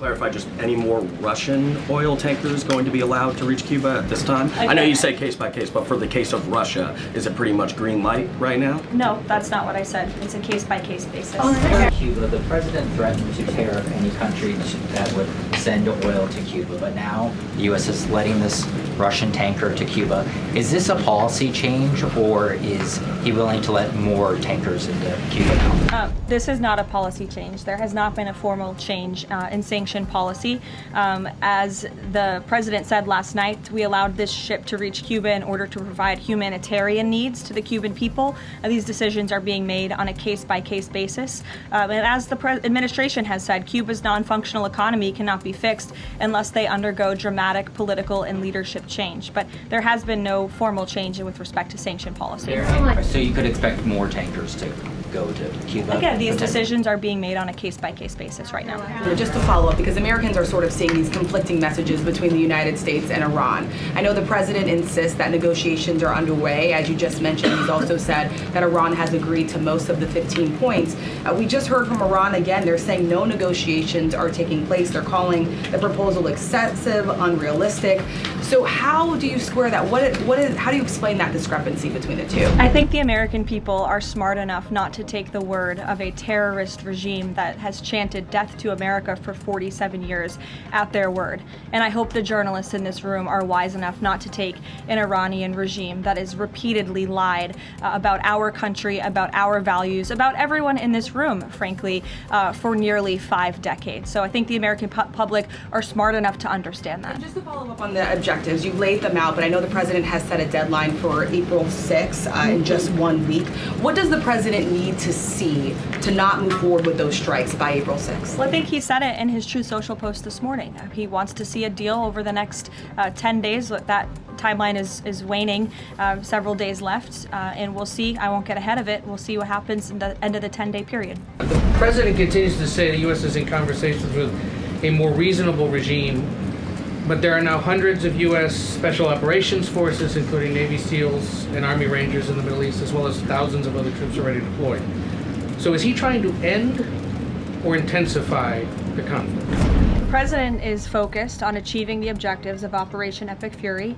Clarify, just any more Russian oil tankers going to be allowed to reach Cuba at this time? I know you say case by case, but for the case of Russia, is it pretty much green light right now? No, that's not what I said. It's a case by case basis. Cuba, the president threatened to tariff any country that would send oil to Cuba, but now the U.S. is letting this Russian tanker to Cuba. Is this a policy change, or is he willing to let more tankers into Cuba now? This is not a policy change. There has not been a formal change in sanction policy. As the president said last night, we allowed this ship to reach Cuba in order to provide humanitarian needs to the Cuban people. These decisions are being made on a case-by-case basis. And as the administration has said, Cuba's non-functional economy cannot be fixed unless they undergo dramatic political and leadership change. But there has been no formal change with respect to sanction policy. So you could expect more tankers to go to Cuba? Again, these decisions are being made on a case-by-case basis right now. Just to follow up, because Americans are sort of seeing these conflicting messages between the United States and Iran. I know the president insists that negotiations are underway. As you just mentioned, he's also said that Iran has agreed to most of the 15 points. We just heard from Iran again. They're saying no negotiations are taking place. They're calling the proposal excessive, unrealistic. So how do you square that? How do you explain that discrepancy between the two? I think the American people are smart enough not to take the word of a terrorist regime that has chanted death to America for 47 years at their word. And I hope the journalists in this room are wise enough not to take an Iranian regime that has repeatedly lied about our country, about our values, about everyone in this room, frankly, for nearly 5 decades. So I think the American public are smart enough to understand that. And just to follow up on the objectives, you've laid them out, but I know the president has set a deadline for April 6th in just 1 week. What does the president need to see to not move forward with those strikes by April 6th? Well, I think he said it in his Truth Social post this morning. He wants to see a deal over the next 10 days. That timeline is waning, several days left, and we'll see. I won't get ahead of it. We'll see what happens in the end of the 10-day period. The president continues to say the U.S. is in conversations with a more reasonable regime, but there are now hundreds of U.S. Special Operations Forces, including Navy SEALs and Army Rangers in the Middle East, as well as thousands of other troops already deployed. So is he trying to end or intensify the conflict? The president is focused on achieving the objectives of Operation Epic Fury.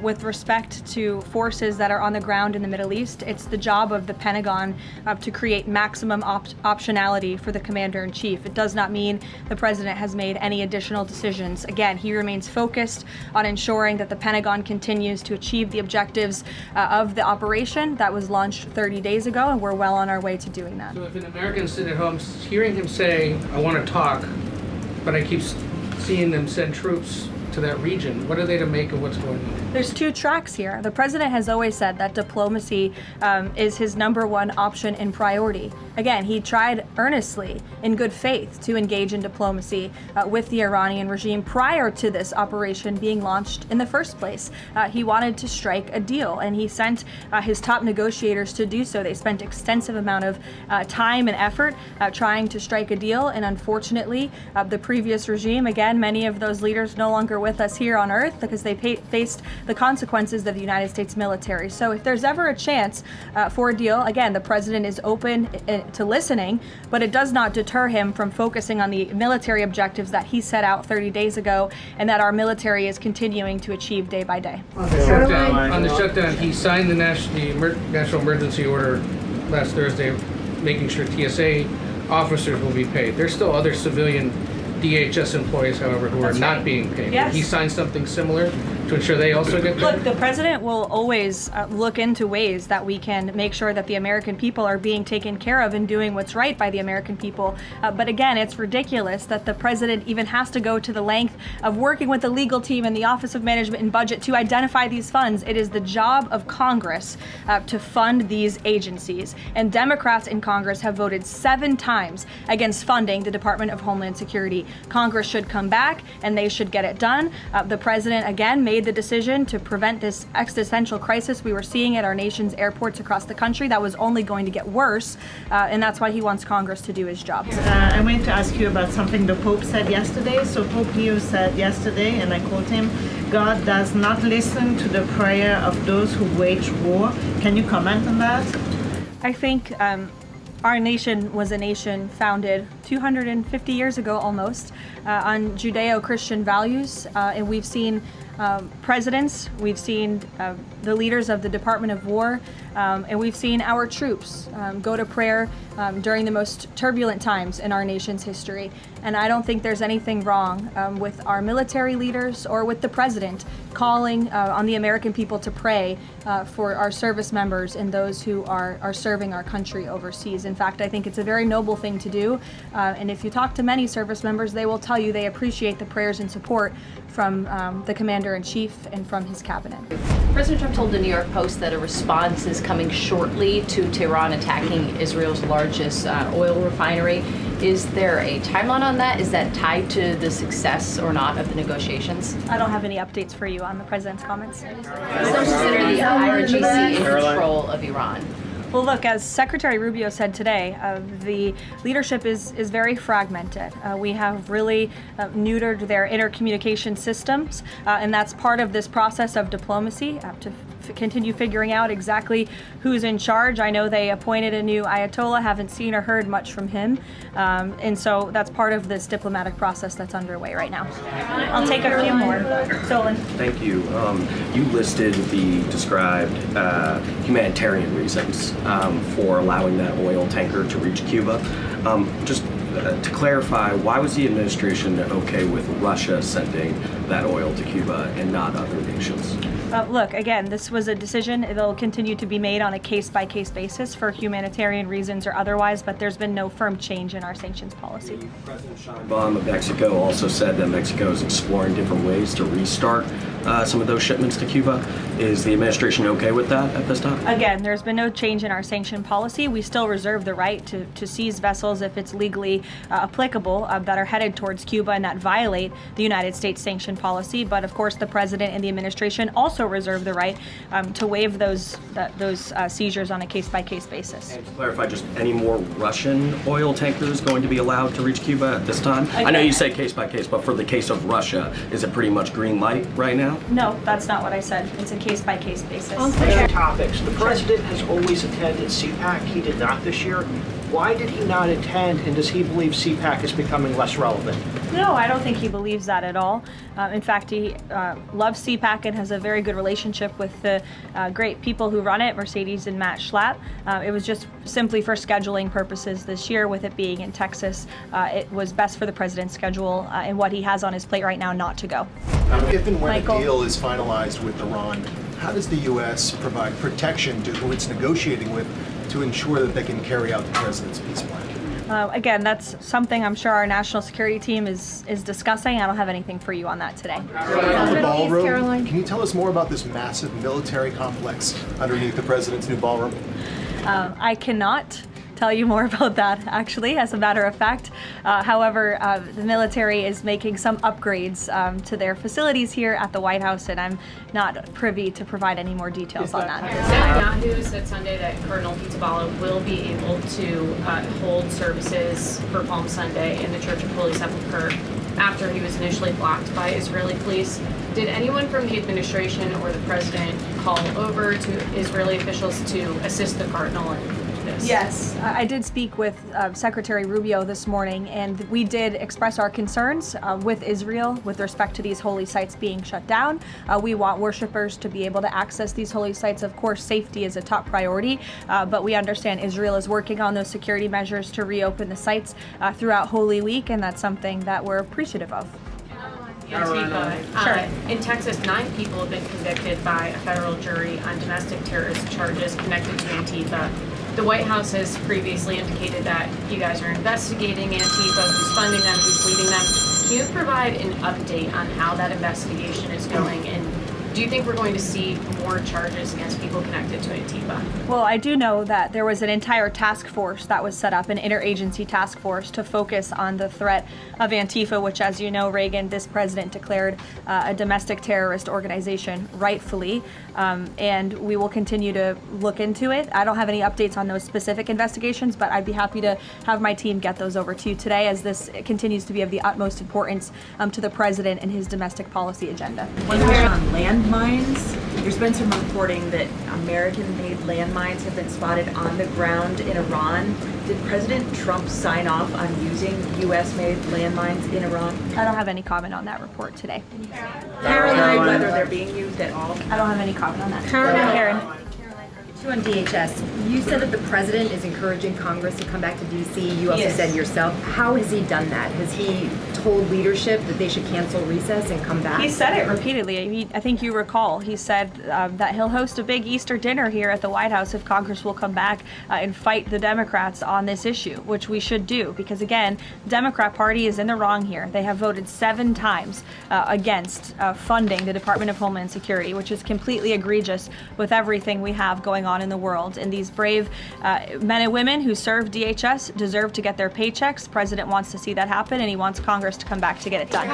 With respect to forces that are on the ground in the Middle East, it's the job of the Pentagon to create maximum optionality for the commander-in-chief. It does not mean the president has made any additional decisions. Again, he remains focused on ensuring that the Pentagon continues to achieve the objectives of the operation that was launched 30 days ago, and we're well on our way to doing that. So if an American sitting at home hearing him say, I want to talk, but I keep seeing them send troops to that region, what are they to make of what's going on? There's 2 tracks here. The president has always said that diplomacy is his #1 option and priority. Again, he tried earnestly, in good faith, to engage in diplomacy with the Iranian regime prior to this operation being launched in the first place. He wanted to strike a deal, and he sent his top negotiators to do so. They spent extensive amount of time and effort trying to strike a deal, and unfortunately, the previous regime, again, many of those leaders no longer with us here on Earth because they faced the consequences of the United States military. So if there's ever a chance for a deal, again, the president is open to listening, but it does not deter him from focusing on the military objectives that he set out 30 days ago and that our military is continuing to achieve day by day. On the shutdown, he signed the national emergency order last Thursday, making sure TSA officers will be paid. There's still other civilian DHS employees, however, who are not being paid. Yes. He signed something similar to ensure they also get paid? Look, the president will always look into ways that we can make sure that the American people are being taken care of and doing what's right by the American people. But again, it's ridiculous that the president even has to go to the length of working with the legal team and the Office of Management and Budget to identify these funds. It is the job of Congress to fund these agencies. And Democrats in Congress have voted 7 times against funding the Department of Homeland Security. Congress should come back and they should get it done. The president, again, made the decision to prevent this existential crisis we were seeing at our nation's airports across the country that was only going to get worse, and that's why he wants Congress to do his job. I wanted to ask you about something the Pope said yesterday. So Pope Leo said yesterday, and I quote him, "God does not listen to the prayer of those who wage war." Can you comment on that? I think Our nation was a nation founded 250 years ago almost on Judeo-Christian values, and we've seen presidents, we've seen the leaders of the Department of War, and we've seen our troops go to prayer during the most turbulent times in our nation's history. And I don't think there's anything wrong with our military leaders or with the president calling on the American people to pray for our service members and those who are serving our country overseas. In fact, I think it's a very noble thing to do. And if you talk to many service members, they will tell you they appreciate the prayers and support from the Commander-in-Chief and from his cabinet. President Trump told the New York Post that a response is coming shortly to Tehran attacking Israel's largest oil refinery. Is there a timeline on that? Is that tied to the success or not of the negotiations? I don't have any updates for you on the president's comments. Does that consider the IRGC in control of Iran? Well, look, as Secretary Rubio said today, the leadership is very fragmented. We have really neutered their intercommunication systems, and that's part of this process of diplomacy to continue figuring out exactly who's in charge. I know they appointed a new Ayatollah, haven't seen or heard much from him, and so that's part of this diplomatic process that's underway right now. I'll take a few more. Solon. Thank you. You listed the described humanitarian reasons for allowing that oil tanker to reach Cuba. Just to clarify, why was the administration okay with Russia sending that oil to Cuba and not other nations? Look, again, this was a decision that will continue to be made on a case-by-case basis for humanitarian reasons or otherwise, but there's been no firm change in our sanctions policy. President Sheinbaum of Mexico also said that Mexico is exploring different ways to restart some of those shipments to Cuba. Is the administration okay with that at this time? Again, there's been no change in our sanction policy. We still reserve the right to seize vessels if it's legally applicable that are headed towards Cuba and that violate the United States sanction policy. But of course, the president and the administration also reserve the right to waive those seizures on a case-by-case basis. And to clarify, just any more Russian oil tankers going to be allowed to reach Cuba at this time? I know you say case-by-case, but for the case of Russia, is it pretty much green light right now? No, that's not what I said. It's a case-by-case basis. On other topics, the president has always attended CPAC. He did not this year. Why did he not attend, and does he believe CPAC is becoming less relevant? No, I don't think he believes that at all. In fact, he loves CPAC and has a very good relationship with the great people who run it, Mercedes and Matt Schlapp. It was just simply for scheduling purposes this year, with it being in Texas. It was best for the president's schedule and what he has on his plate right now not to go. If and when Michael. a deal is finalized with Iran, how does the U.S. provide protection to who it's negotiating with to ensure that they can carry out the president's peace plan? Again, that's something I'm sure our national security team is discussing. I don't have anything for you on that today. The ballroom. Can you tell us more about this massive military complex underneath the president's new ballroom? I cannot tell you more about that, actually, as a matter of fact. However, the military is making some upgrades to their facilities here at the White House, and I'm not privy to provide any more details on that. Yahoo said Sunday that Cardinal Pizzaballa will be able to hold services for Palm Sunday in the Church of Holy Sepulchre after he was initially blocked by Israeli police. Did anyone from the administration or the president call over to Israeli officials to assist the Cardinal in this? Yes, I did speak with Secretary Rubio this morning, and we did express our concerns with Israel with respect to these holy sites being shut down. We want worshipers to be able to access these holy sites. Of course, safety is a top priority, but we understand Israel is working on those security measures to reopen the sites throughout Holy Week, and that's something that we're appreciative of. Antifa. In Texas, 9 people have been convicted by a federal jury on domestic terrorist charges connected to Antifa. The White House has previously indicated that you guys are investigating Antifa, who's funding them, who's leading them. Can you provide an update on how that investigation is going, and do you think we're going to see more charges against people connected to Antifa? Well, I do know that there was an entire task force that was set up, an interagency task force to focus on the threat of Antifa, which, as you know, Reagan, this president declared a domestic terrorist organization, rightfully, and we will continue to look into it. I don't have any updates on those specific investigations, but I'd be happy to have my team get those over to you today, as this continues to be of the utmost importance to the president and his domestic policy agenda. One question on landmines. There's been some reporting that American-made landmines have been spotted on the ground in Iran. Did President Trump sign off on using U.S.-made landmines in Iran? I don't have any comment on that report today. Caroline, whether they're being used at all? I don't have any comment on that. Karen. On DHS, you said that the president is encouraging Congress to come back to D.C. You also said yourself. How has he done that? Has he told leadership that they should cancel recess and come back? He said it repeatedly. I think you recall. He said that he'll host a big Easter dinner here at the White House if Congress will come back and fight the Democrats on this issue, which we should do. Because again, the Democrat Party is in the wrong here. They have voted 7 times against funding the Department of Homeland Security, which is completely egregious with everything we have going on in the world. And these brave men and women who serve DHS deserve to get their paychecks. The president wants to see that happen, and he wants Congress to come back to get it done.